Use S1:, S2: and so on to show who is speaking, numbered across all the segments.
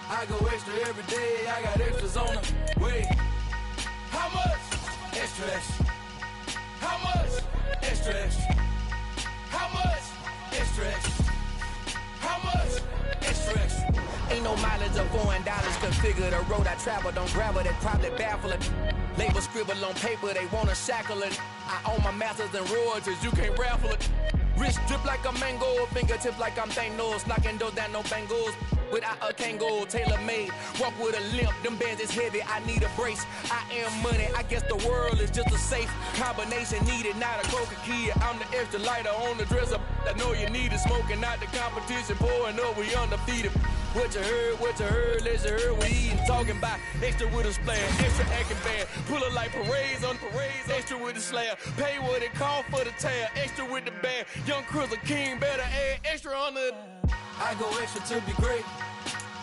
S1: I go extra every day, I got extras on the way. How much? Extra, extra. How much? Extra, extra. How much? Extra, extra. How much? Extra, extra. Ain't no mileage of $4 configure the road I travel. Don't gravel, that probably baffle it. Label scribble on paper, they wanna shackle it. I own my masters and royalties, you can't raffle it. Wrist drip like a mango, fingertips like I'm Thanos, knocking doors down, no bangles. Without a Kango, tailor-made, walk with a limp, them bands is heavy, I need a brace. I am money, I guess the world is just a safe combination needed, not a coca key. I'm the extra lighter on the dresser, I know you need it, smoking out the competition, pouring up, we undefeated. What you heard, let's you heard, we eating, talking about extra with a splash, extra acting bad, pull it like parades on parades, extra with the slab, pay what it cost for the tab, extra with the bag, young Crizzle King, better add extra on the... I go extra to be great.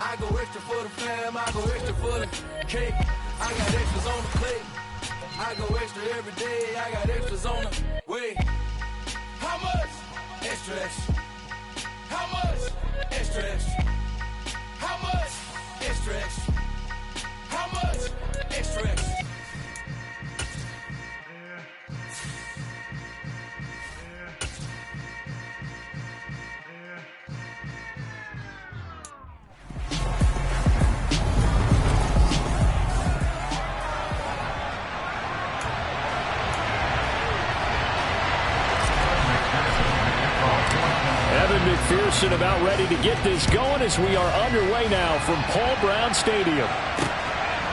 S1: I go extra for the fam. I go extra for the cake. I got extras on the plate. I go extra every day. I got extras on the way. How much? Extra, extra. How much? Extra, extra. How much? Extra, extra. How much? Extra, extra.
S2: McPherson about ready to get this going as we are underway now from Paul Brown Stadium.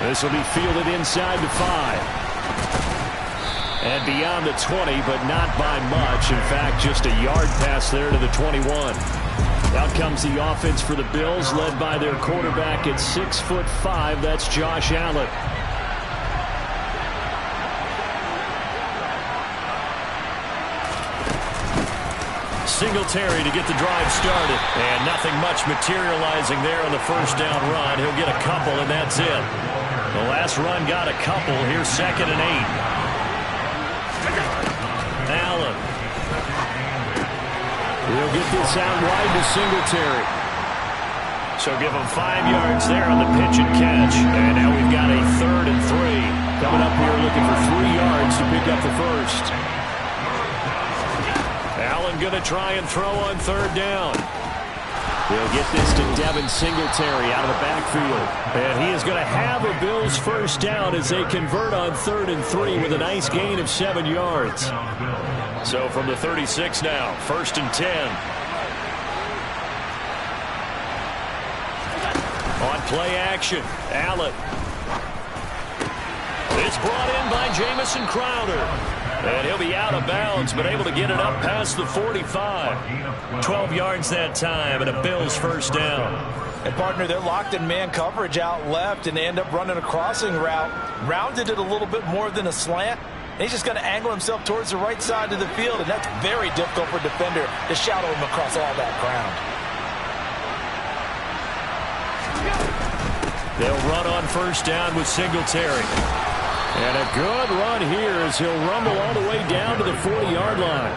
S2: This will be fielded inside the 5. And beyond the 20, but not by much. In fact, just a yard pass there to the 21. Out comes the offense for the Bills, led by their quarterback at 6'5". That's Josh Allen. Singletary to get the drive started. And nothing much materializing there on the first down run. He'll get a couple, and that's it. The last run got a couple. Here's 2nd and 8. Allen. He'll get this out wide to Singletary. So give him 5 yards there on the pitch and catch. And now we've got a 3rd and 3. Coming up here looking for 3 yards to pick up the first. Allen going to try and throw on 3rd down. He'll get this to Devin Singletary out of the backfield. And he is going to have a Bills first down as they convert on 3rd and 3 with a nice gain of 7 yards. So from the 36 now, 1st and 10. On play action, Allen. It's brought in by Jamison Crowder. And he'll be out of bounds, but able to get it up past the 45. 12 yards that time, and a Bills first down.
S3: And, partner, they're locked in man coverage out left, and they end up running a crossing route. Rounded it a little bit more than a slant. And he's just going to angle himself towards the right side of the field, and that's very difficult for a defender to shadow him across all that ground.
S2: They'll run on first down with Singletary. And a good run here as he'll rumble all the way down to the 40-yard line.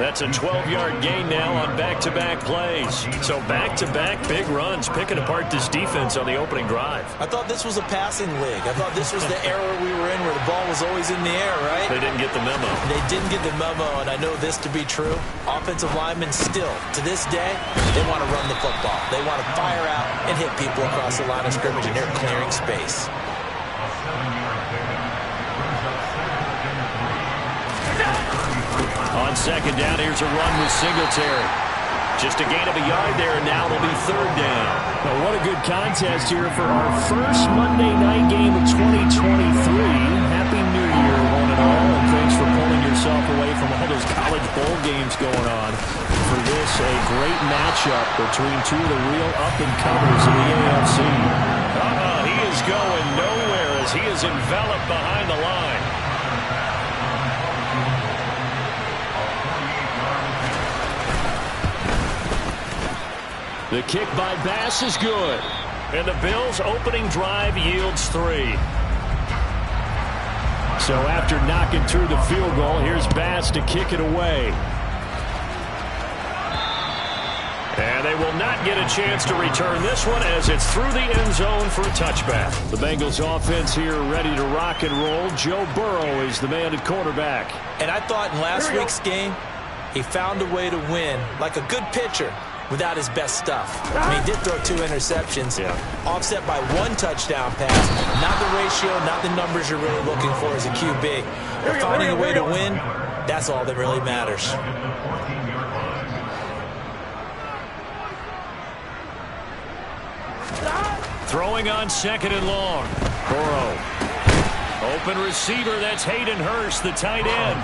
S2: That's a 12-yard gain now on back-to-back plays. So back-to-back big runs, picking apart this defense on the opening drive.
S3: I thought this was a passing league. I thought this was the era we were in where the ball was always in the air, right?
S2: They didn't get the memo.
S3: They didn't get the memo, and I know this to be true. Offensive linemen still, to this day, they want to run the football. They want to fire out and hit people across the line of scrimmage, and they're clearing space.
S2: On second down, here's a run with Singletary. Just a gain of a yard there, and now it'll be 3rd down. Well, what a good contest here for our first Monday night game of 2023. Happy New Year, one and all, and thanks for pulling yourself away from all those college bowl games going on. For this, a great matchup between two of the real up-and-comers in the AFC. He is going nowhere as he is enveloped behind the line. The kick by Bass is good. And the Bills' opening drive yields 3. So after knocking through the field goal, here's Bass to kick it away. And they will not get a chance to return this one as it's through the end zone for a touchback. The Bengals offense here ready to rock and roll. Joe Burrow is the man at quarterback.
S3: And I thought in last week's game, he found a way to win like a good pitcher without his best stuff. I mean, he did throw 2 interceptions, offset by 1 touchdown pass. Not the ratio, not the numbers you're really looking for as a QB. But finding a way to win, that's all that really matters.
S2: Throwing on 2nd and long. Burrow. Open receiver, that's Hayden Hurst, the tight end.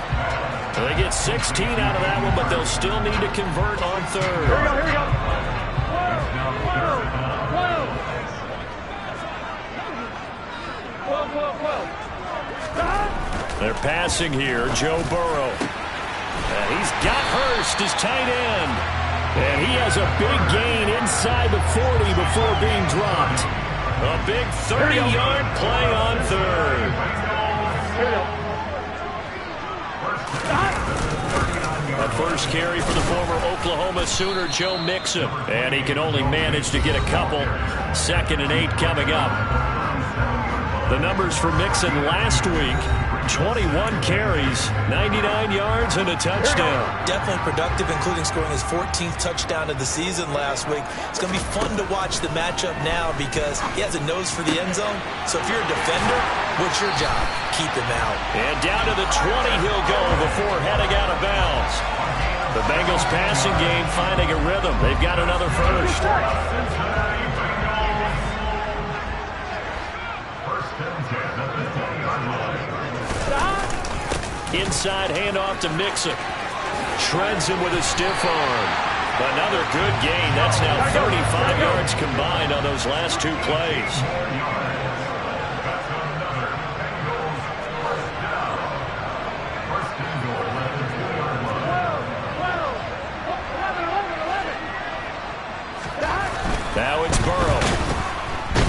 S2: They get 16 out of that one, but they'll still need to convert on 3rd.
S4: Here we go.
S2: They're passing here, Joe Burrow. And he's got Hurst, his tight end. And he has a big gain inside the 40 before being dropped. A big 30-yard play on 3rd. A first carry for the former Oklahoma Sooner, Joe Mixon. And he can only manage to get a couple. 2nd and 8 coming up. The numbers for Mixon last week: 21 carries, 99 yards, and a touchdown.
S3: Definitely productive, including scoring his 14th touchdown of the season last week. It's going to be fun to watch the matchup now because he has a nose for the end zone. So if you're a defender, what's your job? Keep him out.
S2: And down to the 20 he'll go before heading out of bounds. The Bengals passing game finding a rhythm. They've got another first. Inside handoff to Mixon. Shreds him with a stiff arm. Another good gain. That's now 35 yards combined on those last 2 plays. Now it's Burrow.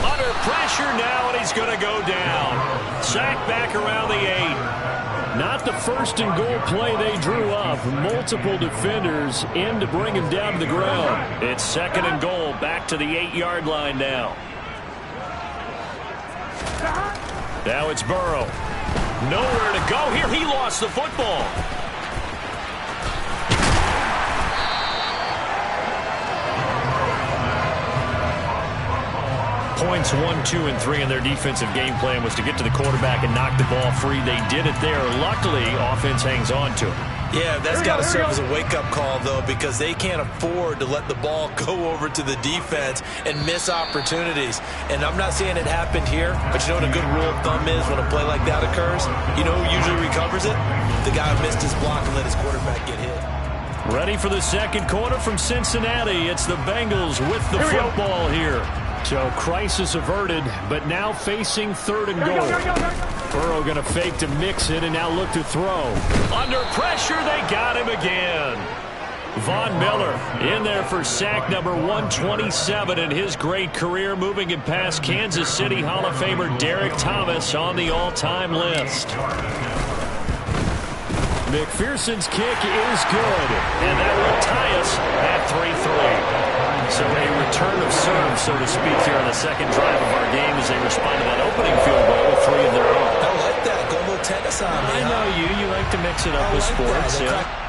S2: Under pressure now, and he's going to go down. Sacked back around the 8. Not the first and goal play they drew up. Multiple defenders in to bring him down to the ground. It's 2nd and goal, back to the 8-yard line now. Now it's Burrow. Nowhere to go here. He lost the football. Points 1, 2, and 3 in their defensive game plan was to get to the quarterback and knock the ball free. They did it there. Luckily, offense hangs on to it.
S3: Yeah, that's got to serve as a wake-up call, though, because they can't afford to let the ball go over to the defense and miss opportunities. And I'm not saying it happened here, but you know what a good rule of thumb is when a play like that occurs? You know who usually recovers it? The guy who missed his block and let his quarterback get hit.
S2: Ready for the 2nd quarter from Cincinnati. It's the Bengals with the football here. So crisis averted, but now facing 3rd and goal. Burrow going to fake to Mixon and now look to throw. Under pressure, they got him again. Von Miller in there for sack number 127 in his great career, moving it past Kansas City Hall of Famer Derek Thomas on the all-time list. McPherson's kick is good, and that will tie us at 3-3. So a return of serve, so to speak, here on the 2nd drive of our game as they respond to that opening field goal with 3 of their own.
S3: I like that. Go a little tennis on me.
S2: I know you like to mix it up with sports. Yeah.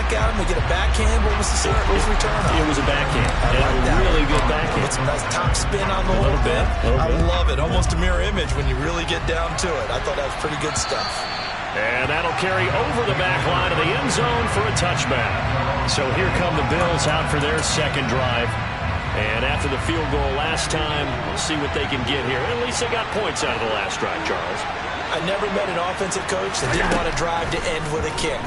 S3: back at him to get a backhand. What was the return on?
S2: It was a backhand.
S3: I like that.
S2: Really good backhand.
S3: With some nice top spin on the whole bit. I love it. Almost a mirror image when you really get down to it. I thought that was pretty good stuff.
S2: And that'll carry over the back line of the end zone for a touchback. So here come the Bills out for their second drive. And after the field goal last time, we'll see what they can get here. At least they got points out of the last drive, Charles.
S3: I never met an offensive coach that didn't want to drive to end with a kick.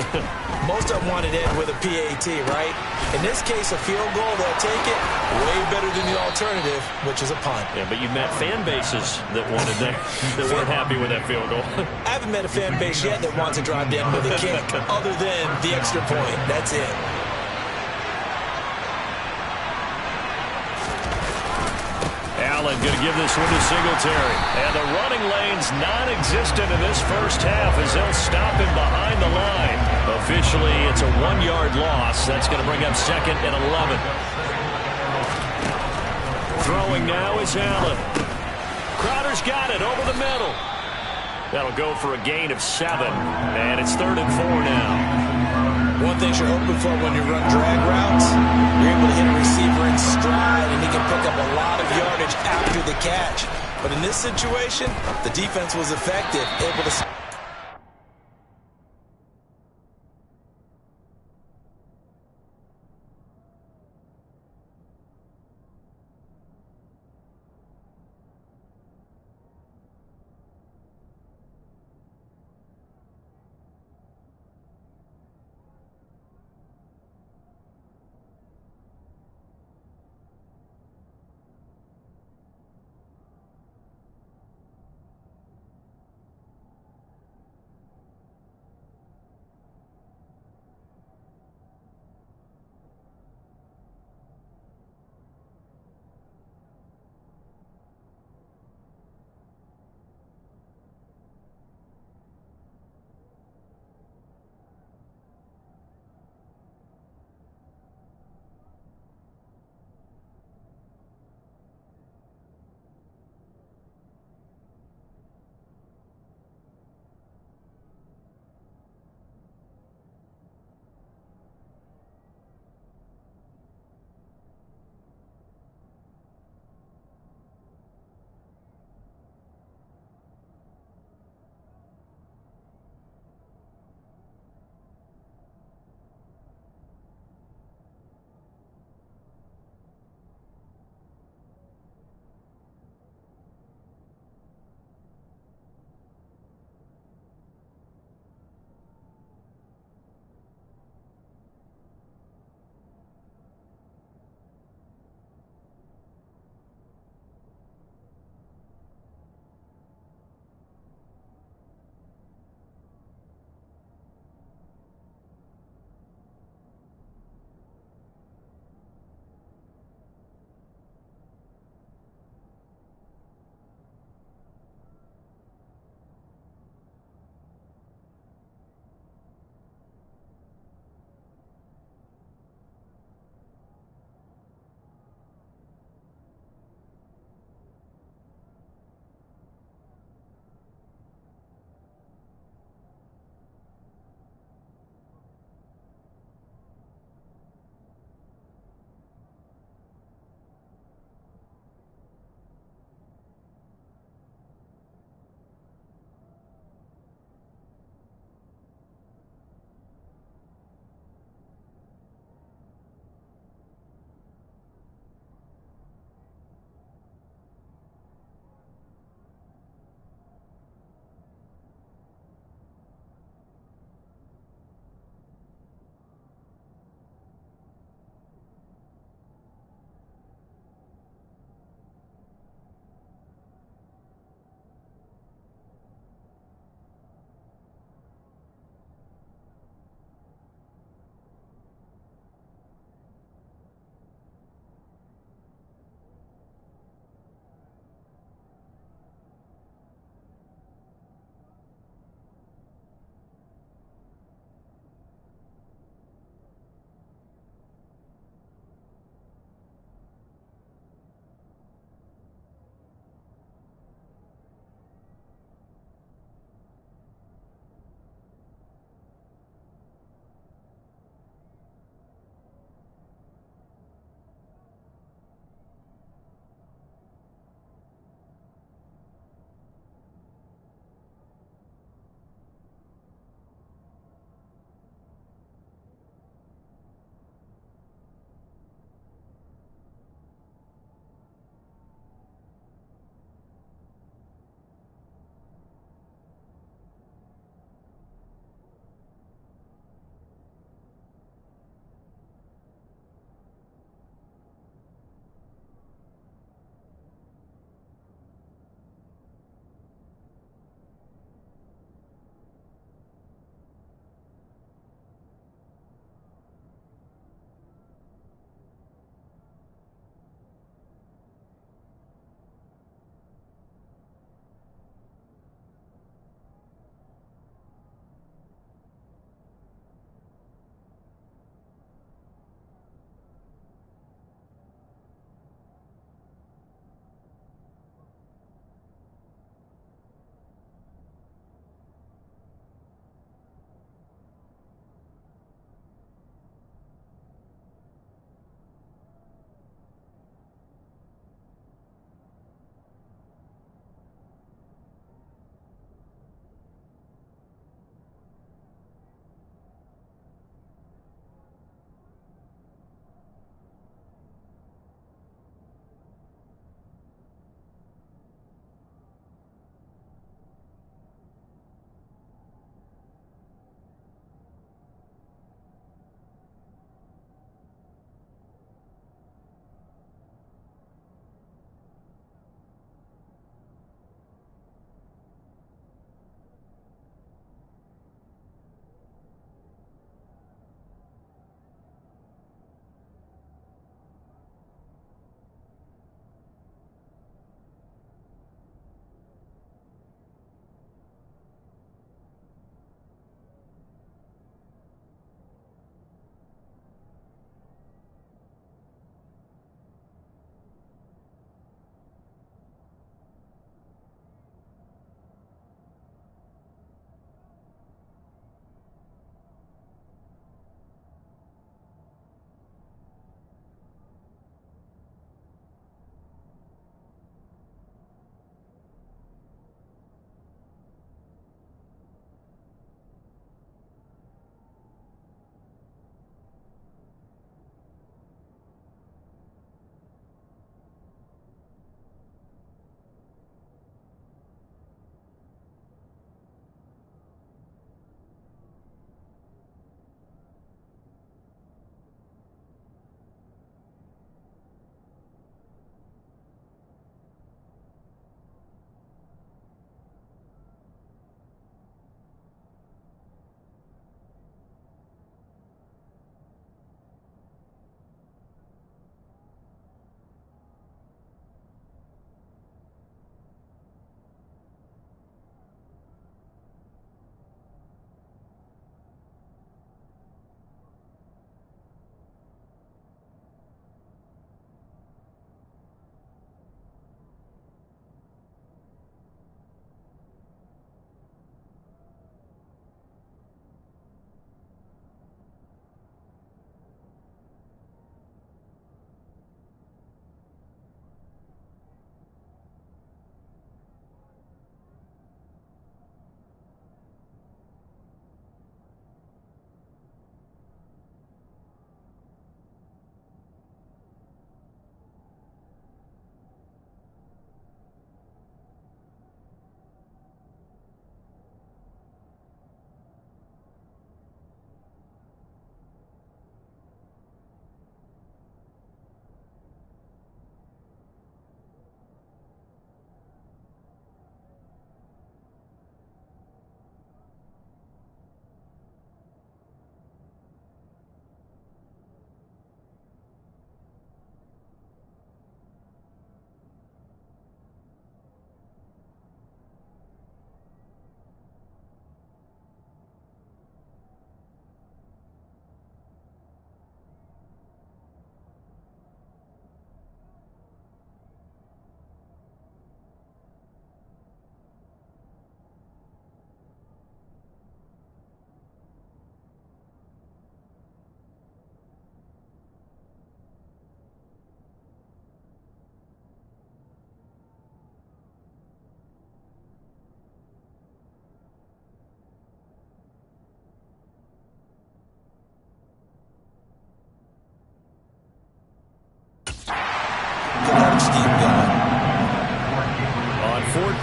S3: Most of them wanted to end with a PAT, right? In this case, a field goal, they'll take it way better than the alternative, which is a punt.
S2: Yeah, but you've met fan bases that wanted that weren't happy with that field goal.
S3: I haven't met a fan base yet that wants to drive to end with a kick, other than the extra point. That's it.
S2: Allen going to give this one to Singletary. And the running lane's non-existent in this first half as they'll stop him behind the line. Officially, it's a 1-yard loss. That's going to bring up 2nd and 11. Throwing now is Allen. Crowder's got it over the middle. That'll go for a gain of 7. And it's 3rd and 4 now.
S3: One thing you're hoping for when you run drag routes, you're able to hit a receiver in stride, and he can pick up a lot of yardage after the catch. But in this situation, the defense was effective, able to...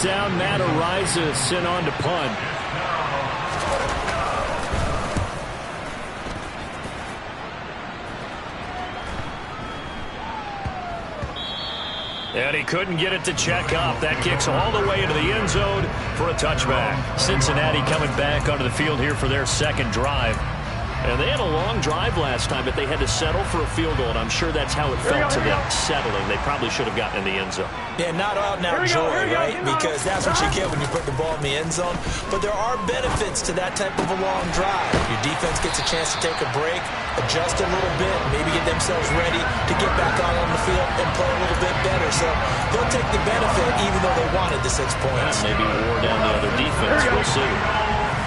S2: down. Matt Araiza sent on to punt. And he couldn't get it to check up. That kicks all the way into the end zone for a touchback. Cincinnati coming back onto the field here for their second drive. And they had a long drive last time, but they had to settle for a field goal, and I'm sure that's how it felt to them, settling. They probably should have gotten in the end zone.
S3: Yeah, not out and out joy, right? Because that's what you get when you put the ball in the end zone. But there are benefits to that type of a long drive. Your defense gets a chance to take a break, adjust a little bit, maybe get themselves ready to get back on the field and play a little bit better. So they'll take the benefit even though they wanted the 6 points.
S2: Maybe wore down the other defense. We'll see.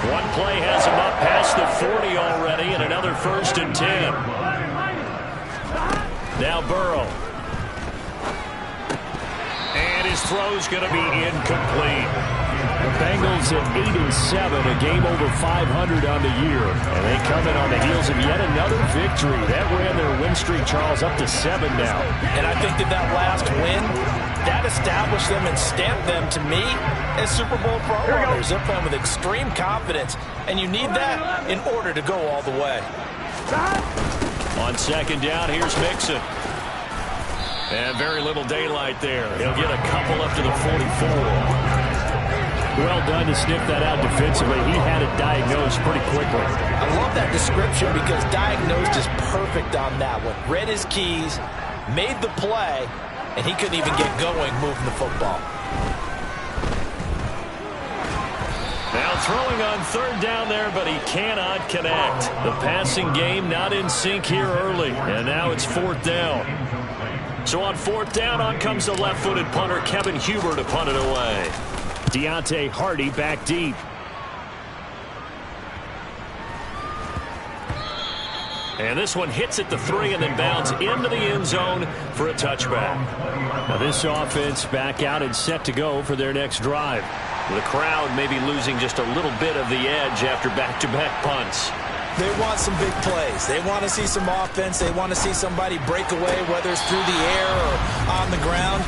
S2: One play has him up past the 40 already, and another 1st and 10. Now Burrow. And his throw's going to be incomplete. The Bengals at 8-7, a game over 500 on the year. And they come in on the heels of yet another victory. That ran their win streak, Charles, up to 7 now.
S3: And I think that last win, that established them and stamped them, to me, as Super Bowl front runners. They're playing with extreme confidence, and you need that in order to go all the way.
S2: On second down, here's Mixon. And very little daylight there. He'll get a couple up to the 44. Well done to sniff that out defensively. He had it diagnosed pretty quickly.
S3: I love that description because diagnosed is perfect on that one. Read his keys, made the play, and he couldn't even get going moving the football.
S2: Now throwing on third down there, but he cannot connect. The passing game not in sync here early, and now it's 4th down. So on 4th down, on comes the left-footed punter, Kevin Huber, to punt it away. Deontay Hardy back deep. And this one hits at the 3 and then bounds into the end zone for a touchback. Now this offense back out and set to go for their next drive. The crowd may be losing just a little bit of the edge after back-to-back punts.
S3: They want some big plays. They want to see some offense. They want to see somebody break away, whether it's through the air or on the ground.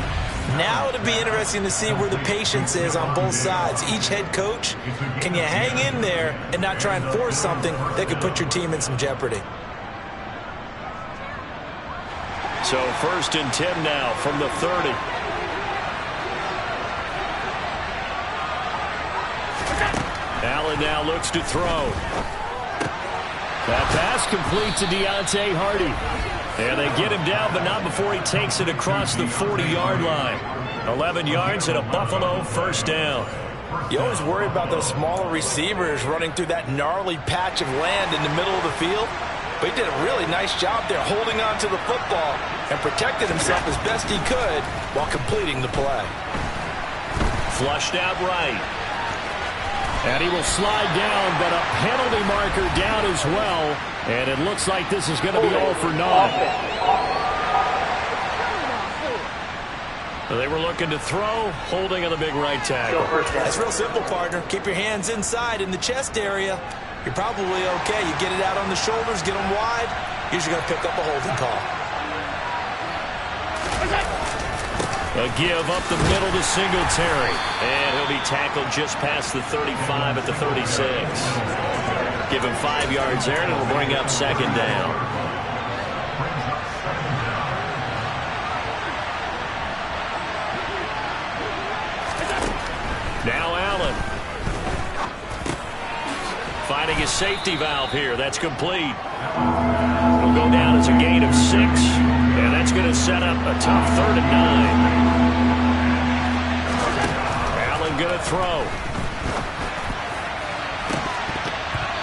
S3: Now it'll be interesting to see where the patience is on both sides. Each head coach, can you hang in there and not try and force something that could put your team in some jeopardy?
S2: So 1st and 10 now from the 30. Allen now looks to throw. That pass complete to Deontay Hardy. And they get him down, but not before he takes it across the 40-yard line. 11 yards and a Buffalo 1st down.
S3: You always worry about those smaller receivers running through that gnarly patch of land in the middle of the field. But he did a really nice job there holding on to the football and protected himself as best he could while completing the play.
S2: Flushed out right. And he will slide down, but a penalty marker down as well. And it looks like this is going to be all for naught. They were looking to throw, holding on the big right tackle.
S3: That's real simple, partner. Keep your hands inside in the chest area. You're probably okay. You get it out on the shoulders, get them wide. Usually going to pick up a holding call.
S2: A give up the middle to Singletary. And he'll be tackled just past the 35 at the 36. Give him 5 yards there, and it'll bring up 2nd down. Now Allen. Finding his safety valve here. That's complete. It'll go down as a gain of 6. And that's going to set up a tough 3rd and 9. Allen going to throw.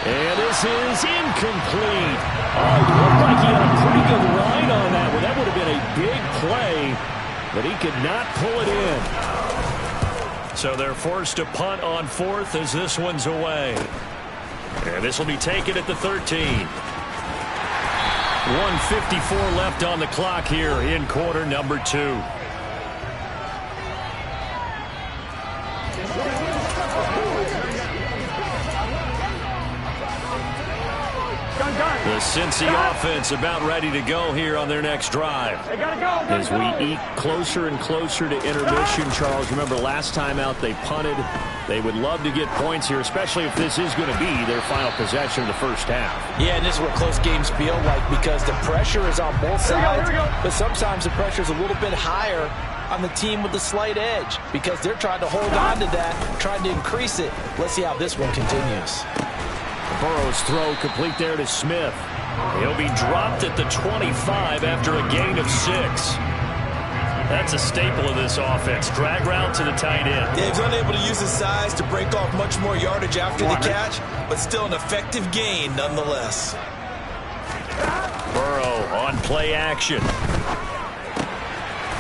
S2: And this is incomplete. Oh, it looked like he had a pretty good line on that one. That would have been a big play, but he could not pull it in. So they're forced to punt on 4th as this one's away. And this will be taken at the 13. 1:54 left on the clock here in quarter number 2. The Cincy offense about ready to go here on their next drive. As we eke closer and closer to intermission, Charles, remember last time out they punted. They would love to get points here, especially if this is going to be their final possession of the first half.
S3: Yeah, and this is what close games feel like because the pressure is on both sides, but sometimes the pressure is a little bit higher on the team with the slight edge because they're trying to hold on to that, trying to increase it. Let's see how this one continues.
S2: Burrow's throw complete there to Smith. He'll be dropped at the 25 after a gain of 6. That's a staple of this offense. Drag route to the tight end.
S3: Yeah, he's unable to use his size to break off much more yardage after the catch, but still an effective gain nonetheless.
S2: Burrow on play action.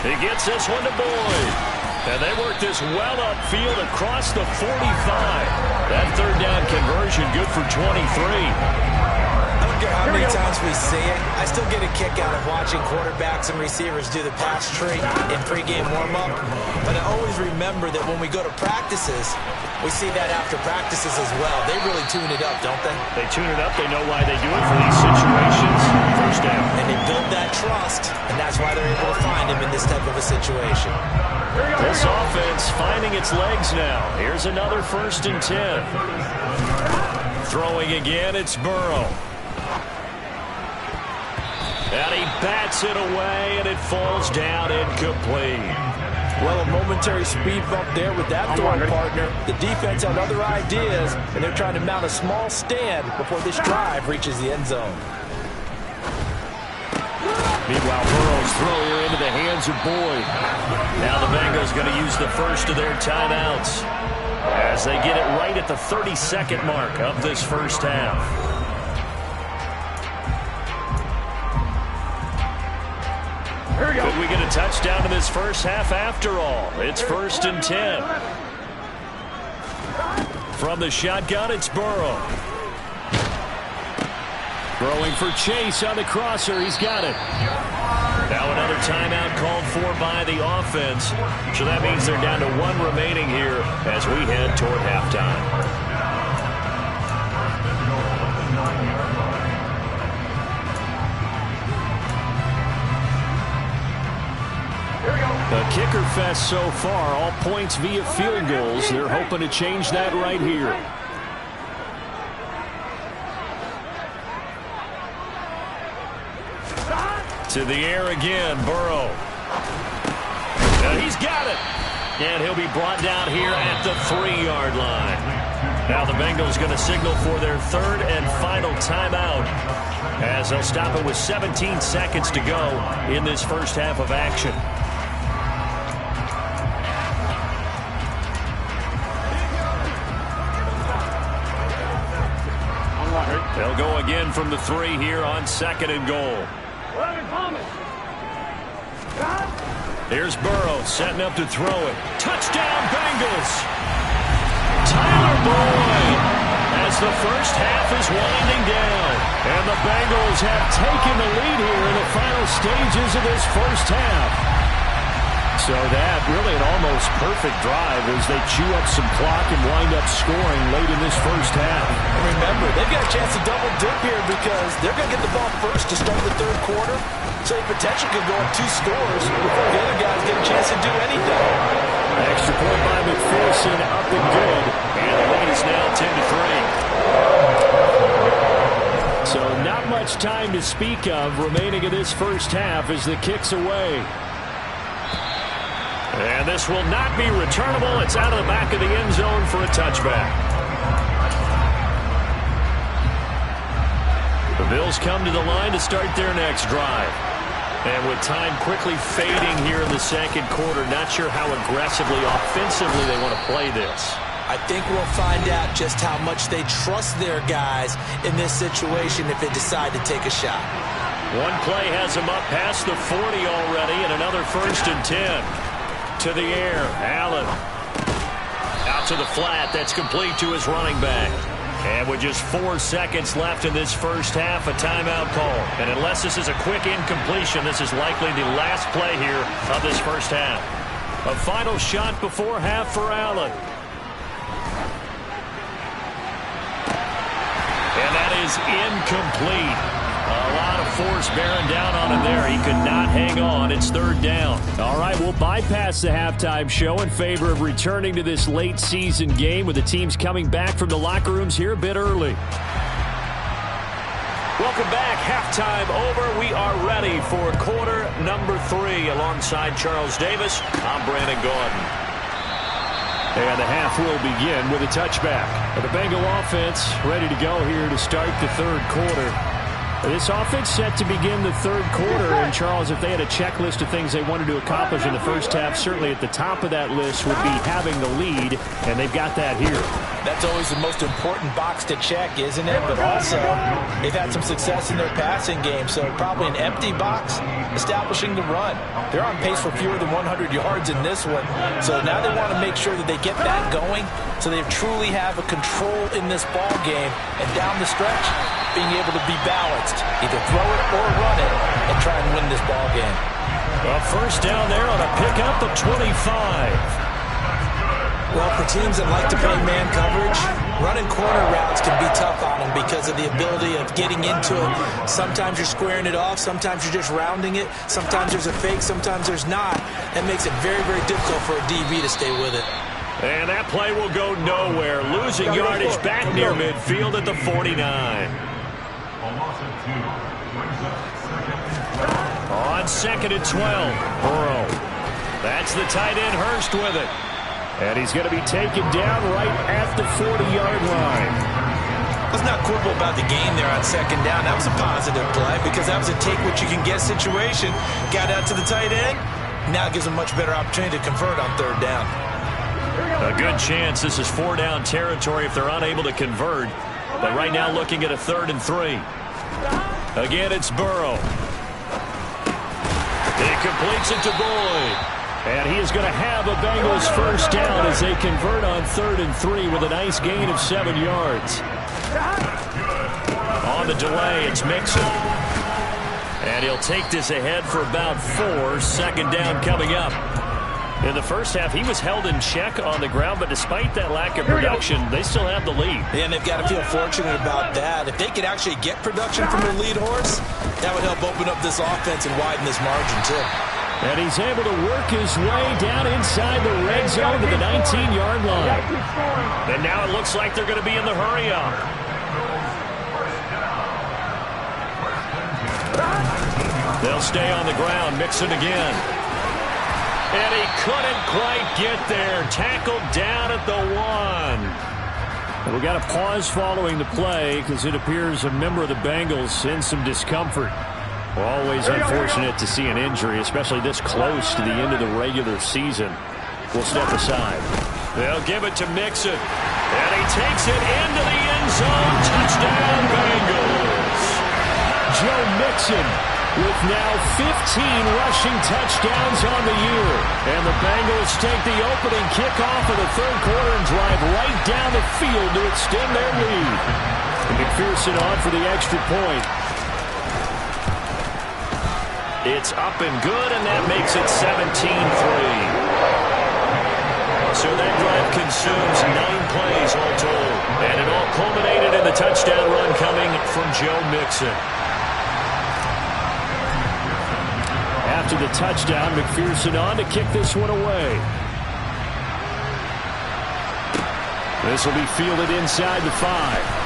S2: He gets this one to Boyd. And they work this well upfield across the 45. That third down conversion good for 23.
S3: I don't care how many times we see it, I still get a kick out of watching quarterbacks and receivers do the pass tree in pregame warm-up. But I always remember that when we go to practices, we see that after practices as well. They really tune it up, don't they?
S2: They tune it up. They know why they do it for these situations. First down.
S3: And they build that trust, and that's why they're able to find him in this type of a situation.
S2: This offense finding its legs now. Here's another 1st and 10. Throwing again, it's Burrow. And he bats it away, and it falls down incomplete.
S3: Well, a momentary speed bump there with that throwing partner. The defense had other ideas, and they're trying to mount a small stand before this drive reaches the end zone.
S2: Meanwhile, Burrow's throw here into the hands of Boyd. Now the Bengals going to use the first of their timeouts as they get it right at the 32nd mark of this first half. Could we get a touchdown in this first half after all? It's 1st and 10. From the shotgun, it's Burrow. Throwing for Chase on the crosser. He's got it. Now another timeout called for by the offense. So that means they're down to 1 remaining here as we head toward halftime. A kicker fest so far, all points via field goals. They're hoping to change that right here. To the air again, Burrow. And he's got it. And he'll be brought down here at the 3-yard line. Now the Bengals going to signal for their 3rd and final timeout as they'll stop it with 17 seconds to go in this first half of action. They'll go again from the 3 here on 2nd and goal. Here's Burrow setting up to throw it. Touchdown, Bengals! Tyler Boyd as the first half is winding down. And the Bengals have taken the lead here in the final stages of this first half. So that really an almost perfect drive as they chew up some clock and wind up scoring late in this first half.
S3: And remember, they've got a chance to double dip here because they're going to get the ball first to start the 3rd quarter. So they potentially could go up 2 scores before the other guys get a chance to do anything.
S2: Extra point by McPherson, up and good. And the lead is now 10-3. So not much time to speak of remaining in this first half as the kick's away. And this will not be returnable. It's out of the back of the end zone for a touchback. The Bills come to the line to start their next drive. And with time quickly fading here in the 2nd quarter, not sure how aggressively, offensively they want to play this.
S3: I think we'll find out just how much they trust their guys in this situation if they decide to take a shot.
S2: One play has them up past the 40 already, and another 1st and 10. To the air, Allen. Out to the flat, that's complete to his running back. And with just 4 seconds left in this first half, a timeout call. And unless this is a quick incompletion, this is likely the last play here of this first half. A final shot before half for Allen. And that is incomplete. A lot of force bearing down on him there. He could not hang on. It's third down. All right, we'll bypass the halftime show in favor of returning to this late season game with the teams coming back from the locker rooms here a bit early. Welcome back. Halftime over. We are ready for quarter number 3 alongside Charles Davis. I'm Brandon Gaudin. And the half will begin with a touchback. The Bengal offense ready to go here to start the third quarter. This offense set to begin the third quarter. And, Charles, if they had a checklist of things they wanted to accomplish in the first half, certainly at the top of that list would be having the lead, and they've got that here. That's always the most important box to check, isn't it? But also, they've had some success in their passing game, so probably an empty box establishing the run. They're on pace for fewer than 100 yards in this one, so now they want to make sure that they get that going so they truly have a control in this ball game, and down the stretch, being able to be balanced, either throw it or run it, and try and win this ball game. A first down there on a pickup of 25.
S3: Well, for teams that like to play man coverage, running corner routes can be tough on them because of the ability of getting into it. Sometimes you're squaring it off, sometimes you're just rounding it, sometimes there's a fake, sometimes there's not. That makes it very, very difficult for a DB to stay with it.
S2: And that play will go nowhere. Losing yardage back near midfield at the 49. On second and 12, Burrow. That's the tight end, Hurst, with it. And he's going to be taken down right at the 40-yard line.
S3: Let's not quibble about the game there on second down. That was a positive play because that was a take-what-you-can-get situation. Got out to the tight end. Now it gives them much better opportunity to convert on third down.
S2: A good chance this is 4-down territory if they're unable to convert. But right now looking at a 3rd and 3. Again, it's Burrow. He completes it to Boyd. And he is going to have a Bengals first down as they convert on 3rd and 3 with a nice gain of 7 yards. On the delay, it's Mixon. And he'll take this ahead for about 4. Second down coming up. In the first half, he was held in check on the ground, but despite that lack of production, they still have the lead.
S3: And they've got to feel fortunate about that. If they could actually get production from their lead horse, that would help open up this offense and widen this margin, too.
S2: And he's able to work his way down inside the red zone to the 19-yard line. And now it looks like they're going to be in the hurry-up. They'll stay on the ground, Mixon again. And he couldn't quite get there. Tackled down at the 1. And we got a pause following the play because it appears a member of the Bengals in some discomfort. Well, always unfortunate to see an injury, especially this close to the end of the regular season. We'll step aside. They'll give it to Mixon. And he takes it into the end zone. Touchdown, Bengals. Joe Mixon with now 15 rushing touchdowns on the year. And the Bengals take the opening kickoff of the third quarter and drive right down the field to extend their lead. And McPherson on for the extra point. It's up and good, and that makes it 17-3. So that drive consumes 9 plays all told. And it all culminated in the touchdown run coming from Joe Mixon. After the touchdown, McPherson on to kick this one away. This will be fielded inside the 5.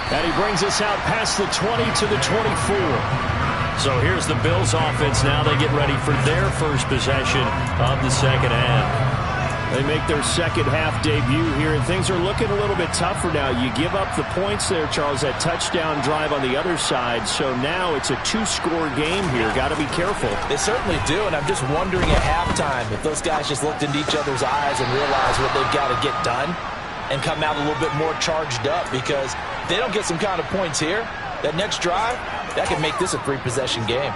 S2: And he brings us out past the 20 to the 24. So here's the Bills offense now. They get ready for their first possession of the second half. They make their second half debut here, and things are looking a little bit tougher now. You give up the points there, Charles, that touchdown drive on the other side. So now it's a 2-score game here. Got to be careful.
S3: They certainly do, and I'm just wondering at halftime if those guys just looked into each other's eyes and realized what they've got to get done and come out a little bit more charged up, because if they don't get some kind of points here, that next drive, that could make this a 3-possession game.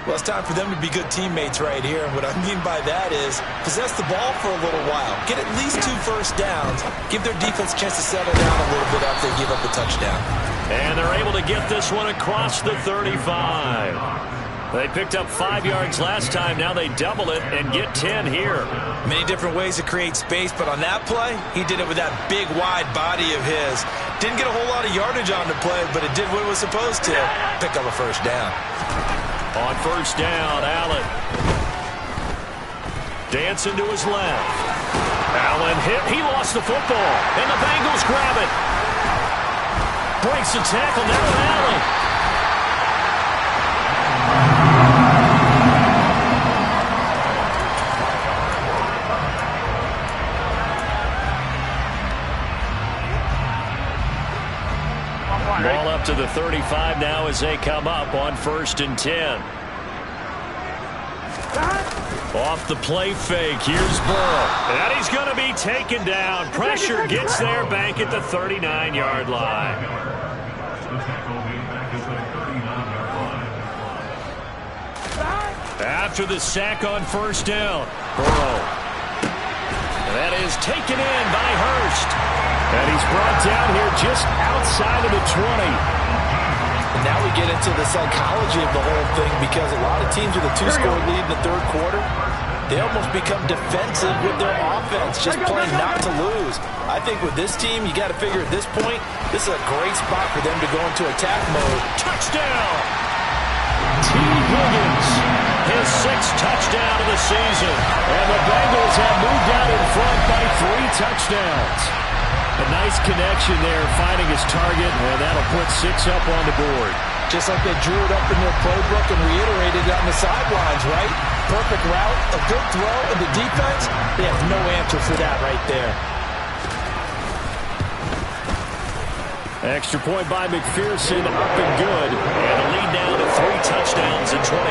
S3: Well, it's time for them to be good teammates right here. And what I mean by that is possess the ball for a little while. Get at least 2 first downs. Give their defense a chance to settle down a little bit after they give up the touchdown.
S2: And they're able to get this one across the 35. They picked up 5 yards last time. Now they double it and get 10 here.
S3: Many different ways to create space, but on that play, he did it with that big, wide body of his. Didn't get a whole lot of yardage on the play, but it did what it was supposed to. Pick up a first down.
S2: On first down, Allen. Dancing to his left. Allen hit. He lost the football, and the Bengals grab it. Breaks the tackle. Now Allen. Ball up to the 35 now as they come up on 1st and 10. Off the play fake. Here's Burrow. And he's going to be taken down. Pressure gets there back at the 39-yard line. After the sack on first down, Burrow. That is taken in by Hurst. And he's brought down here just outside of the 20.
S3: And now we get into the psychology of the whole thing, because a lot of teams with a 2-score lead in the third quarter, they almost become defensive with their offense, just playing not to lose. I think with this team, you got to figure at this point, this is a great spot for them to go into attack mode.
S2: Touchdown! T. Higgins, his 6th touchdown of the season. And the Bengals have moved out in front by 3 touchdowns. A nice connection there, finding his target, and that'll put 6 up on the board.
S3: Just like they drew it up in their playbook and reiterated it on the sidelines, right? Perfect route, a good throw, and the defense, they have no answer for that right there.
S2: Extra point by McPherson, up and good. And a lead down to 3 touchdowns at 21.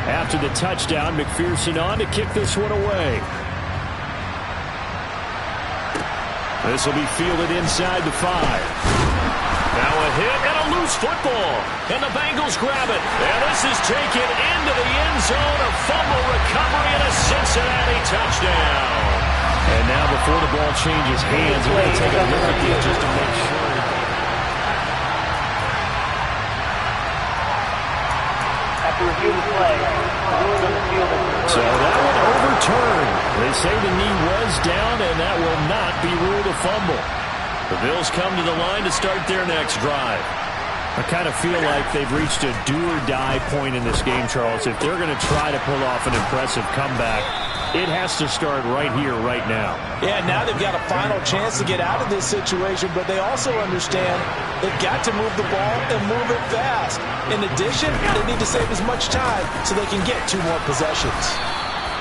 S2: After the touchdown, McPherson on to kick this one away. This will be fielded inside the 5. Now a hit and a loose football. And the Bengals grab it. And this is taken into the end zone. A fumble recovery and a Cincinnati touchdown. And now before the ball changes hands, we're going to take a look at it just to make sure.
S4: Review the play.
S2: So that one overturned. They say the knee was down, and that will not be ruled a fumble. The Bills come to the line to start their next drive. I kind of feel like they've reached a do-or-die point in this game, Charles. If they're going to try to pull off an impressive comeback, it has to start right here, right now.
S3: Yeah, now they've got a final chance to get out of this situation, but they also understand they've got to move the ball and move it fast. In addition, they need to save as much time so they can get 2 more possessions.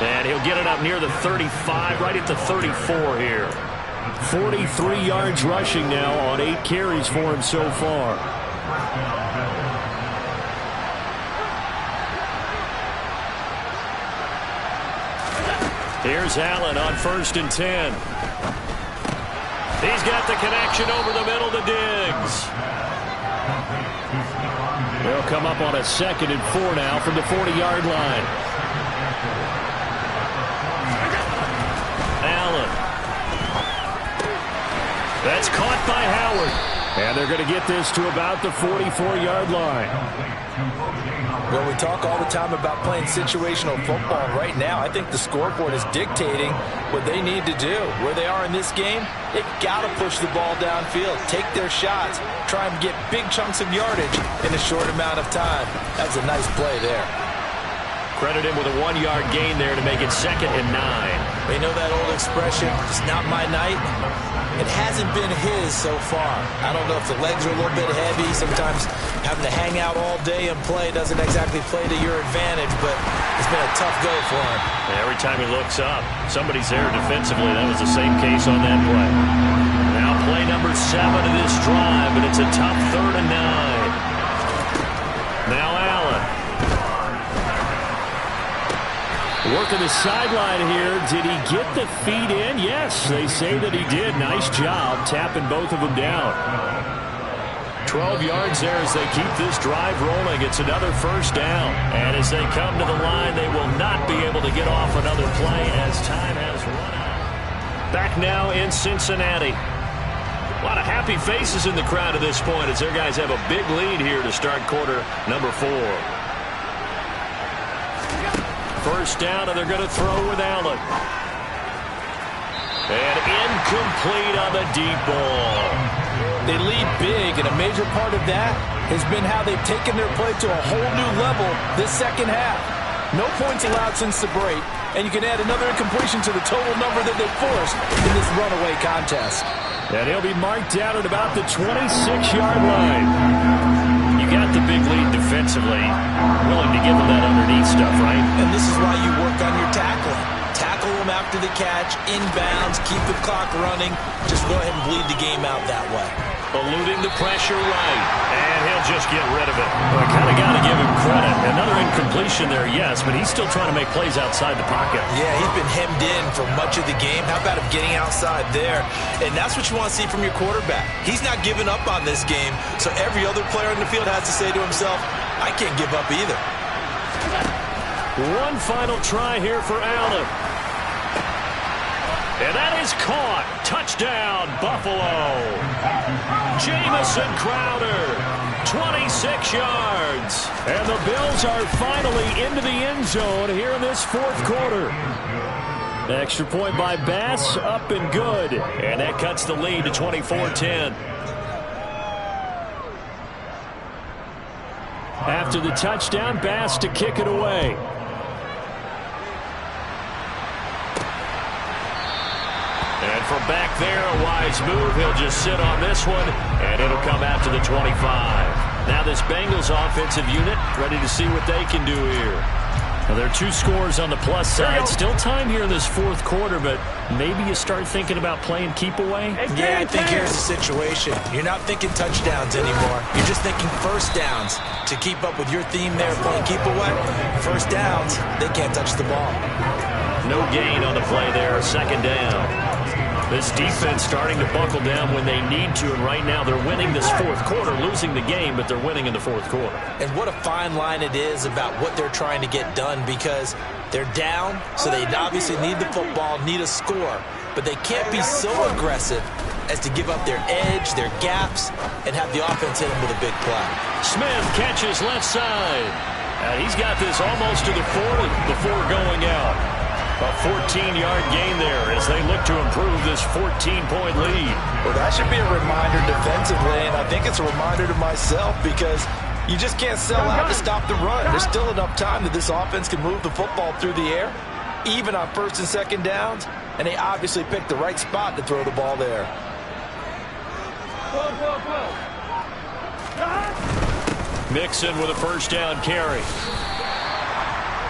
S2: And he'll get it up near the 35, right at the 34 here. 43 yards rushing now on 8 carries for him so far. Here's Allen on 1st and 10. He's got the connection over the middle to Diggs. They'll come up on a 2nd and 4 now from the 40-yard line. Allen. That's caught by Howard. And they're going to get this to about the 44-yard line.
S3: Well, we talk all the time about playing situational football. Right now, I think the scoreboard is dictating what they need to do. Where they are in this game, they've got to push the ball downfield, take their shots, try and get big chunks of yardage in a short amount of time. That was a nice play there.
S2: Credit him with a 1-yard gain there to make it 2nd and 9.
S3: They know that old expression, it's not my night. It hasn't been his so far. I don't know if the legs are a little bit heavy. Sometimes having to hang out all day and play doesn't exactly play to your advantage, but it's been a tough go for him.
S2: Every time he looks up, somebody's there defensively. That was the same case on that play. Now play number 7 of this drive, and it's a tough 3rd and 9. Now Allen. Working the sideline here. Did he get the feet in? Yes, they say that he did. Nice job tapping both of them down. 12 yards there as they keep this drive rolling. It's another 1st down. And as they come to the line, they will not be able to get off another play as time has run out. Back now in Cincinnati. A lot of happy faces in the crowd at this point as their guys have a big lead here to start quarter number 4. First down, and they're going to throw with Allen. And incomplete on the deep ball.
S3: They lead big, and a major part of that has been how they've taken their play to a whole new level this second half. No points allowed since the break, and you can add another incompletion to the total number that they forced in this runaway contest.
S2: And he'll be marked down at about the 26-yard line. You got the big lead defensively. Willing to give them that underneath stuff, right?
S3: And this is why you work on your tackling. Tackle them after the catch, inbounds, keep the clock running. Just go ahead and bleed the game out that way.
S2: Eluding the pressure right, and he'll just get rid of it. Well, I kind of got to give him credit. Another incompletion there, yes, but he's still trying to make plays outside the pocket.
S3: Yeah, he's been hemmed in for much of the game. How about him getting outside there? And that's what you want to see from your quarterback. He's not giving up on this game, so every other player in the field has to say to himself, I can't give up either.
S2: One final try here for Allen. And that is caught. Touchdown, Buffalo. Jamison Crowder, 26 yards. And the Bills are finally into the end zone here in this fourth quarter. Extra point by Bass, up and good. And that cuts the lead to 24-10. After the touchdown, Bass to kick it away. And from back there, a wise move. He'll just sit on this one, and it'll come out to the 25. Now this Bengals offensive unit ready to see what they can do here. Well, there are 2 scores on the plus side. Still time here in this fourth quarter, but maybe you start thinking about playing keep away?
S3: Yeah, I think here's the situation. You're not thinking touchdowns anymore. You're just thinking first downs. To keep up with your theme there, playing keep away, first downs, they can't touch the ball.
S2: No gain on the play there, second down. This defense starting to buckle down when they need to, and right now they're winning this fourth quarter, losing the game, but they're winning in the fourth quarter.
S3: And what a fine line it is about what they're trying to get done, because they're down, so they obviously need the football, need a score, but they can't be so aggressive as to give up their edge, their gaps, and have the offense hit them with a big play.
S2: Smith catches left side. He's got this almost to the 40 before going out. A 14-yard gain there as they look to improve this 14-point lead.
S3: Well, that should be a reminder defensively, and I think it's a reminder to myself because you just can't sell out to stop the run. There's still enough time that this offense can move the football through the air, even on first and second downs, and they obviously picked the right spot to throw the ball there.
S2: Mixon with a first down carry.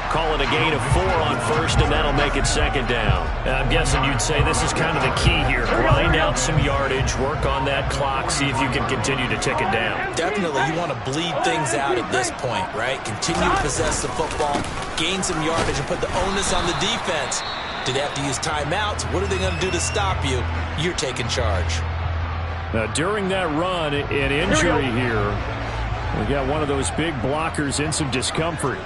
S2: Call it a gain of 4 on first, and that'll make it second down. I'm guessing you'd say this is kind of the key here. Grind out some yardage, work on that clock, see if you can continue to tick it down.
S3: Definitely, you want to bleed things out at this point, right? Continue to possess the football, gain some yardage, and put the onus on the defense. Do they have to use timeouts? What are they going to do to stop you? You're taking charge.
S2: Now, during that run, an injury here. We got one of those big blockers in some discomfort.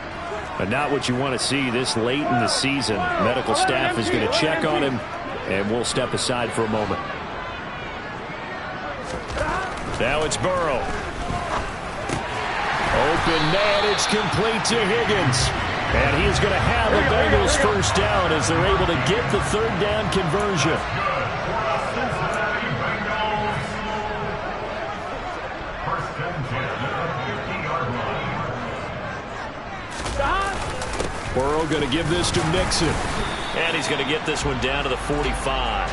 S2: But not what you want to see this late in the season. Medical staff is going to check on him, and we'll step aside for a moment. Now it's Burrow. Open man, it's complete to Higgins. And he's going to have the Bengals first down as they're able to get the third down conversion. Burrow going to give this to Mixon. And he's going to get this one down to the 45.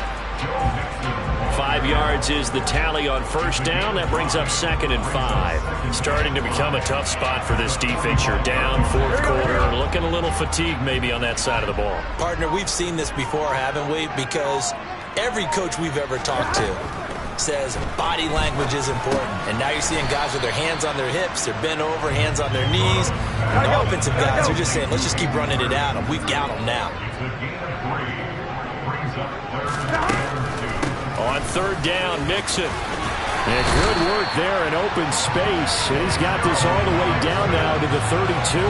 S2: 5 yards is the tally on first down. That brings up second and 5. Starting to become a tough spot for this defense. You're down fourth quarter. Looking a little fatigued maybe on that side of the ball.
S3: Partner, we've seen this before, haven't we? Because every coach we've ever talked to says body language is important. And now you're seeing guys with their hands on their hips, they're bent over, hands on their knees. And the offensive guys are just saying, let's just keep running it out, and we've got them now.
S2: On third down, Mixon. And good work there in open space. And he's got this all the way down now to the 32.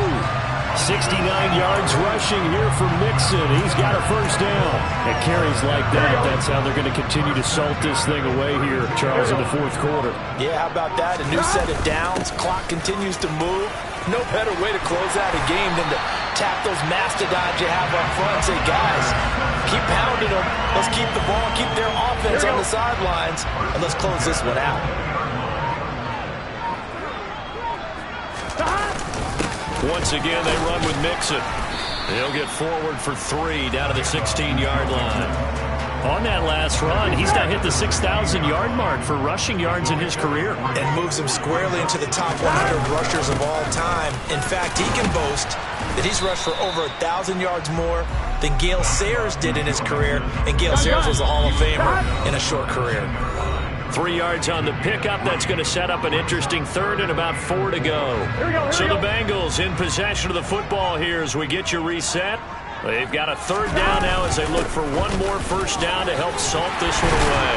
S2: 69 yards rushing here for Mixon. He's got a first down. And carries like that, that's how they're going to continue to salt this thing away here, Charles, in the fourth quarter.
S3: Yeah, how about that? A new set of downs. Clock continues to move. No better way to close out a game than to tap those mastodons you have up front and say, guys, keep pounding them. Let's keep the ball, keep their offense on the sidelines, and let's close this one out.
S2: Once again, they run with Mixon. He'll get forward for 3 down to the 16-yard line. On that last run, he's now hit the 6,000-yard mark for rushing yards in his career.
S3: And moves him squarely into the top 100 rushers of all time. In fact, he can boast that he's rushed for over 1,000 yards more than Gale Sayers did in his career. And Gale Sayers was a Hall of Famer in a short career.
S2: 3 yards on the pickup. That's going to set up an interesting third and about 4 to go. So the Bengals in possession of the football here as we get you reset. They've got a third down now as they look for one more first down to help salt this one away.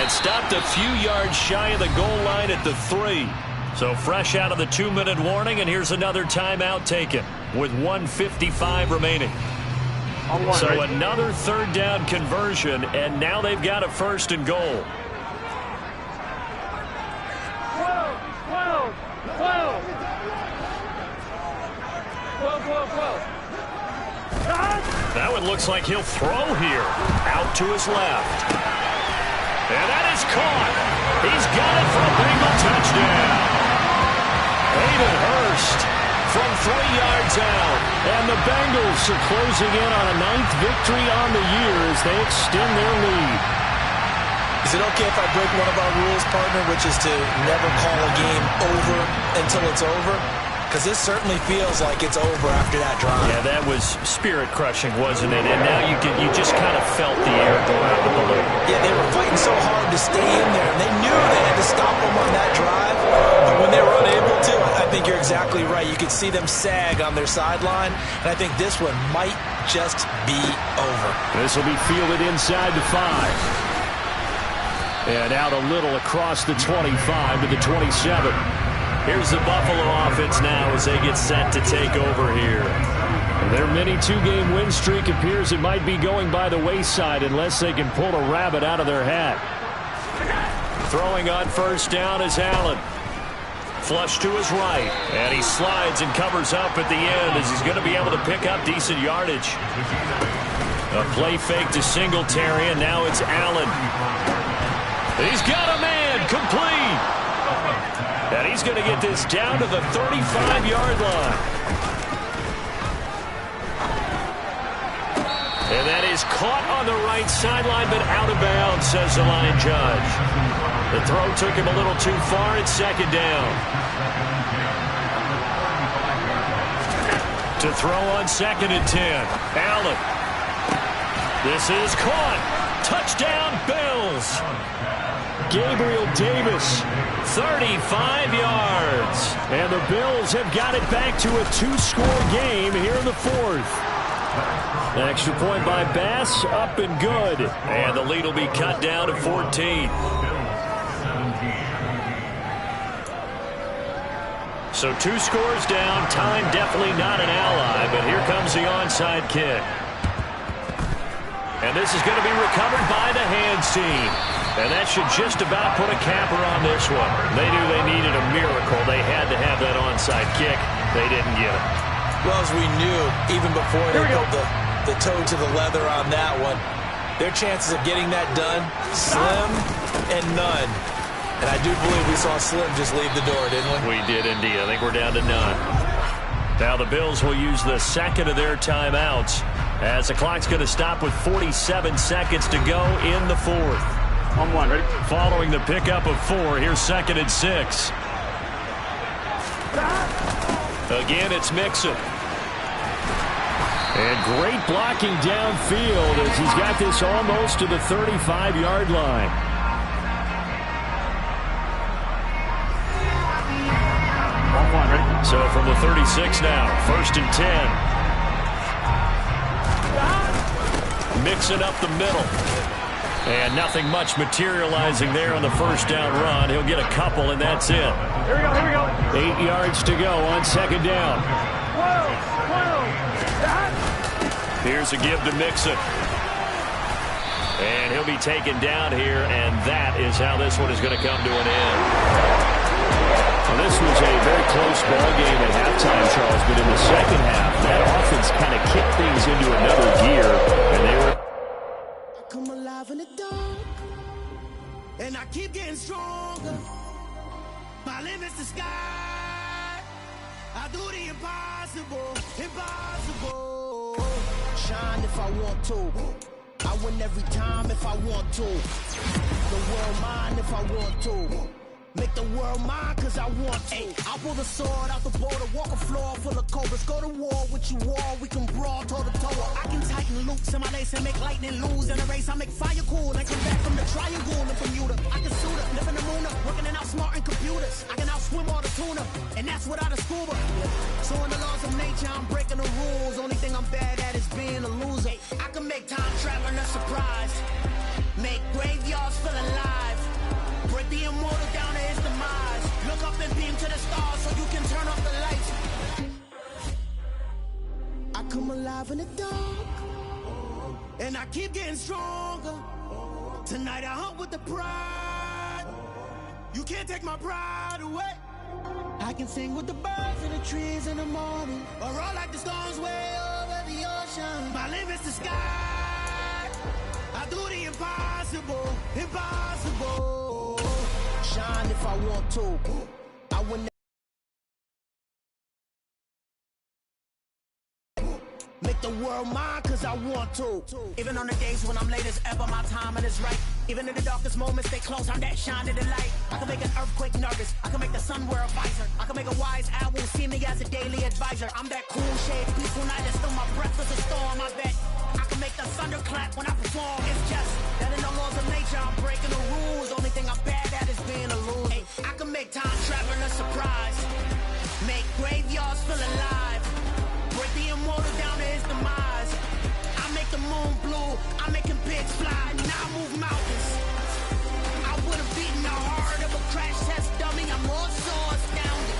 S2: And stopped a few yards shy of the goal line at the 3. So fresh out of the 2-minute warning, and here's another timeout taken with 1:55 remaining. So another third down conversion, and now they've got a first and goal. That one looks like he'll throw here. Out to his left. And that is caught. He's got it for a Bengal touchdown. Hayden Hurst from 3 yards out. And the Bengals are closing in on a 9th victory on the year as they extend their lead.
S3: Is it okay if I break one of our rules, partner, which is to never call a game over until it's over? Because this certainly feels like it's over after that drive.
S2: Yeah, that was spirit-crushing, wasn't it? And now you just kind of felt the air go out of the balloon.
S3: Yeah, they were fighting so hard to stay in there, and they knew they had to stop them on that drive. But when they were unable to, I think you're exactly right. You could see them sag on their sideline, and I think this one might just be over.
S2: This will be fielded inside the 5. And out a little across the 25 to the 27. Here's the Buffalo offense now as they get set to take over here. Their mini 2-game win streak appears it might be going by the wayside unless they can pull a rabbit out of their hat. Throwing on first down is Allen. Flush to his right. And he slides and covers up at the end as he's going to be able to pick up decent yardage. A play fake to Singletary, and now it's Allen. He's got a man complete. And he's going to get this down to the 35-yard line. And that is caught on the right sideline, but out of bounds, says the line judge. The throw took him a little too far. It's second down. To throw on second and 10. Allen. This is caught. Touchdown, Bills. Gabriel Davis, 35 yards. And the Bills have got it back to a 2-score game here in the 4th. An extra point by Bass, up and good. And the lead will be cut down to 14. So 2 scores down. Time definitely not an ally, but here comes the onside kick. And this is going to be recovered by the hands team. And that should just about put a capper on this one. They knew they needed a miracle. They had to have that onside kick. They didn't get it.
S3: Well, as we knew, even before they put the toe to the leather on that one, their chances of getting that done, slim and none. And I do believe we saw Slim just leave the door, didn't we?
S2: We did indeed. I think we're down to none. Now the Bills will use the second of their timeouts as the clock's going to stop with 47 seconds to go in the 4th.
S5: On 1, ready?
S2: Following the pickup of 4, here's second and 6. Again, it's Mixon. And great blocking downfield as he's got this almost to the 35-yard line.
S5: On 1, ready?
S2: So from the 36 now, first and 10. Mixon up the middle. And nothing much materializing there on the first down run. He'll get a couple, and that's it.
S5: Here we go, here we go.
S2: 8 yards to go on second down. Here's a give to Mixon. And he'll be taken down here, and that is how this one is going to come to an end. Well, this was a very close ball game at halftime, Charles, but in the second half, that offense kind of kicked things into another gear, and they were...
S6: I come alive in the dark, and I keep getting stronger. My limit's the sky. I do the impossible, impossible. Shine if I want to. I win every time if I want to. The world mine if I want to. Make the world mine cause I want to. I'll pull the sword out the border, walk a floor full of cobras. Go to war with you all, we can brawl toe to toe. I can tighten loops in my lace and make lightning lose in a race. I make fire cool and come back from the triangle in Bermuda. I can suit up, live in the moon up, working and outsmarting computers. I can outswim all the tuna, and that's without a scuba. So in the laws of nature, I'm breaking the rules. Only thing I'm bad at is being a loser. I can make time traveling a surprise, make graveyards feel alive. Break the immortal down to his demise. Look up and beam to the stars so you can turn off the lights. I come alive in the dark, and I keep getting stronger. Tonight I hunt with the pride. You can't take my pride away. I can sing with the birds and the trees in the morning, or roll like the storms way over the ocean. My limit's the sky. I do the impossible, impossible. Shine if I want to. I win. Make the world mine cause I want to. Even on the days when I'm late as ever, my timing is right. Even in the darkest moments, stay close, I'm that shine to the light. I can make an earthquake nervous, I can make the sun wear a visor. I can make a wise owl see me as a daily advisor. I'm that cool shade, peaceful night, and still my breath is a storm, I bet. I can make the thunder clap when I perform. It's just that in the laws of nature, I'm breaking the rules. Only thing I'm bad at is being a loser. I can make time traveling a surprise, make graveyards feel alive. Break the immortal down to his demise. I make the moon blue, I'm making pigs fly. Now I move mountains. I would have beaten the heart of a crash test dummy. I'm more so astounded.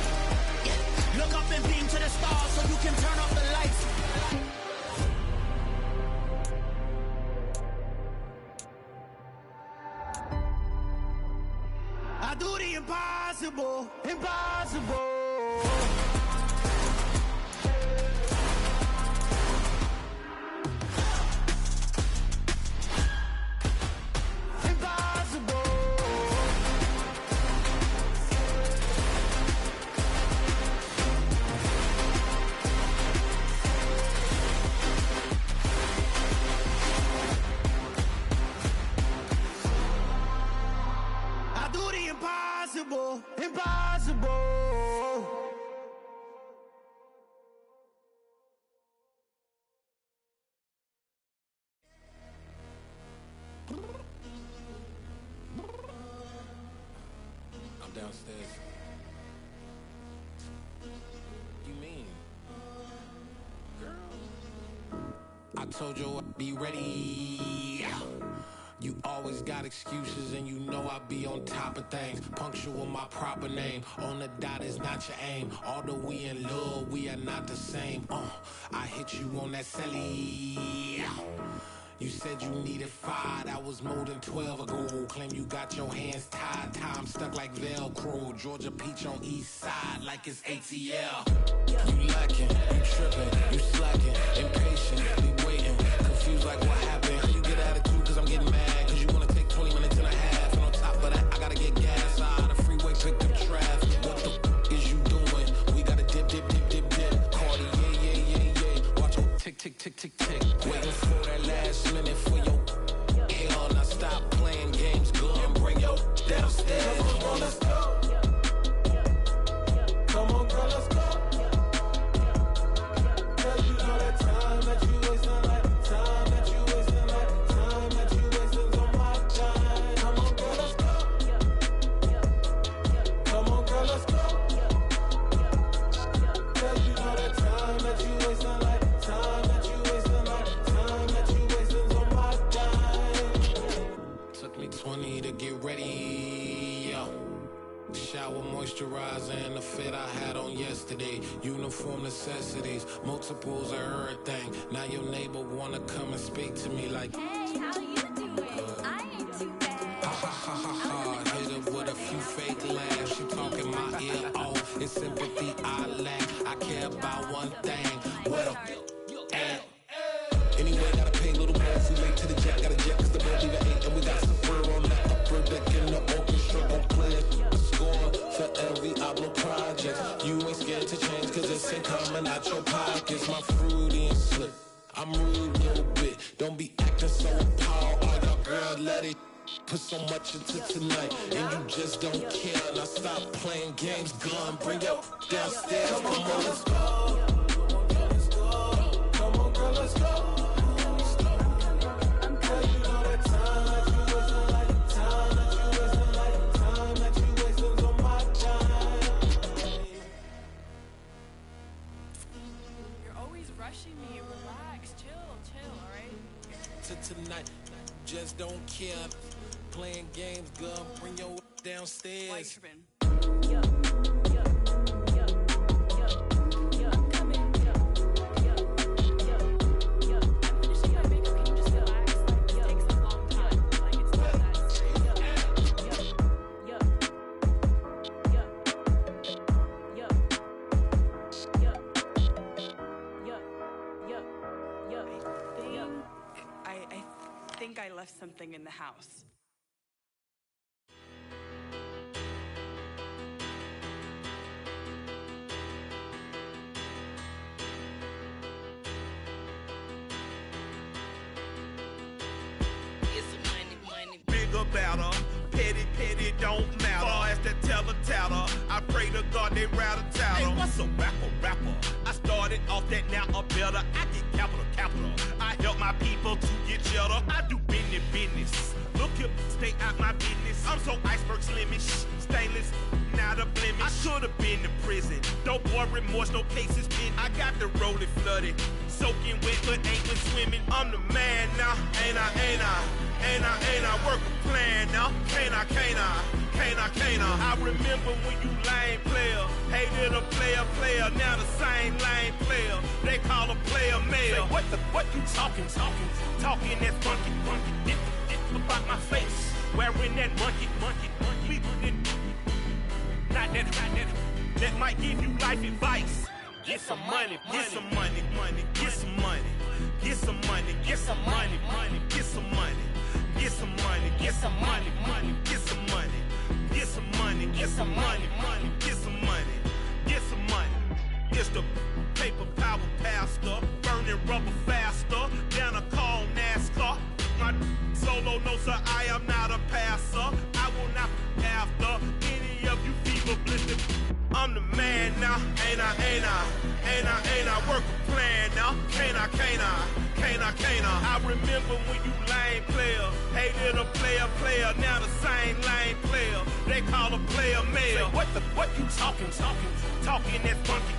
S6: Yeah. Look up and beam to the stars so you can turn off the lights. I do the impossible, impossible. Impossible, impossible.
S7: I'm downstairs. You mean? Girl, I told you I'd be ready. You always got excuses and you know I be on top of things. Punctual my proper name. On the dot is not your aim. Although we in love, we are not the same. I hit you on that celly. You said you needed 5, that was more than 12 ago. Claim you got your hands tied, time stuck like Velcro. Georgia Peach on east side like it's ATL. You lacking, you tripping, you slacking, impatient, be waiting, confused like what happened. You get attitude cause I'm getting mad, cause you wanna take 20 minutes and a half. And on top of that, I gotta get gas out of the freeway, pick up traffic. What the is you doing? We gotta dip, dip, dip, dip, dip. Cardi, yeah. Watch your tick, tick, tick, tick, tick. Waiting for that last minute for your hell. Now stop playing games, go and bring your downstairs. Come on, let's go. Come on, girl, let's go. Cause you know that time that you wasting, like time that you wasting, like time that you wasting on my time. Come on, girl, let's go. Come on, girl, let's go. Cause you know that time that you wasting, like time that you wasting, like time moisturizer and the fit I had on yesterday. Uniform necessities, multiples of everything. Now your neighbor wanna come and speak to me like,
S8: hey, how you doing? I ain't too bad.
S7: ha ha ha ha ha. Hit her with a few fake laughs. She talking my ear off. It's sympathy I lack. I care about one thing. What a at. Anyway, gotta pay a little more if we late to the jet. Got a jet cause the boat leave at 8 and we got some fur on that upper deck in the orchestra on play. Score for every Ablo project. You ain't scared to change cause it's ain't coming out your pockets. My fruity and slip. I'm rude a little bit. Don't be acting so appalled. Oh, your girl, let it put so much into tonight. And you just don't care. Now stop playing games. Gun, bring your downstairs. Come on, let's go. Come on, girl, let's go. Tonight, just don't care. Playing games, girl, bring your downstairs.
S9: I left something in the house.
S10: Bigger, better, petty, don't matter. Far as the teller, I pray to God they rattle tattle. Hey, what's a rapper? I started off that, now I'm better. I get capital. I help my people to get cheddar. I do business. Look here, stay out my business. I'm so iceberg slimish, stainless, not a blemish. I should've been to prison. Don't boy remorse, no cases pinned. I got the rolling flooded, soaking wet, but ain't been swimming. I'm the man now, ain't I? Work a plan now, can't I? I remember when you lame player, hated a player, now the same lame player. They call a player mayor. Say, what you talking that funky, about my face, wearing that monkey. Not that might give you life advice. Get some money. It's the paper power pastor, burning rubber faster, down a call NASCAR. My solo no sir, I am not a passer. I will not after any of you fever blistered. I'm the man now, ain't I? Work a plan now, can't I? I remember when you lame player, hated a player, now the same lame player. They call a player mayor. Say, what you talking that funky,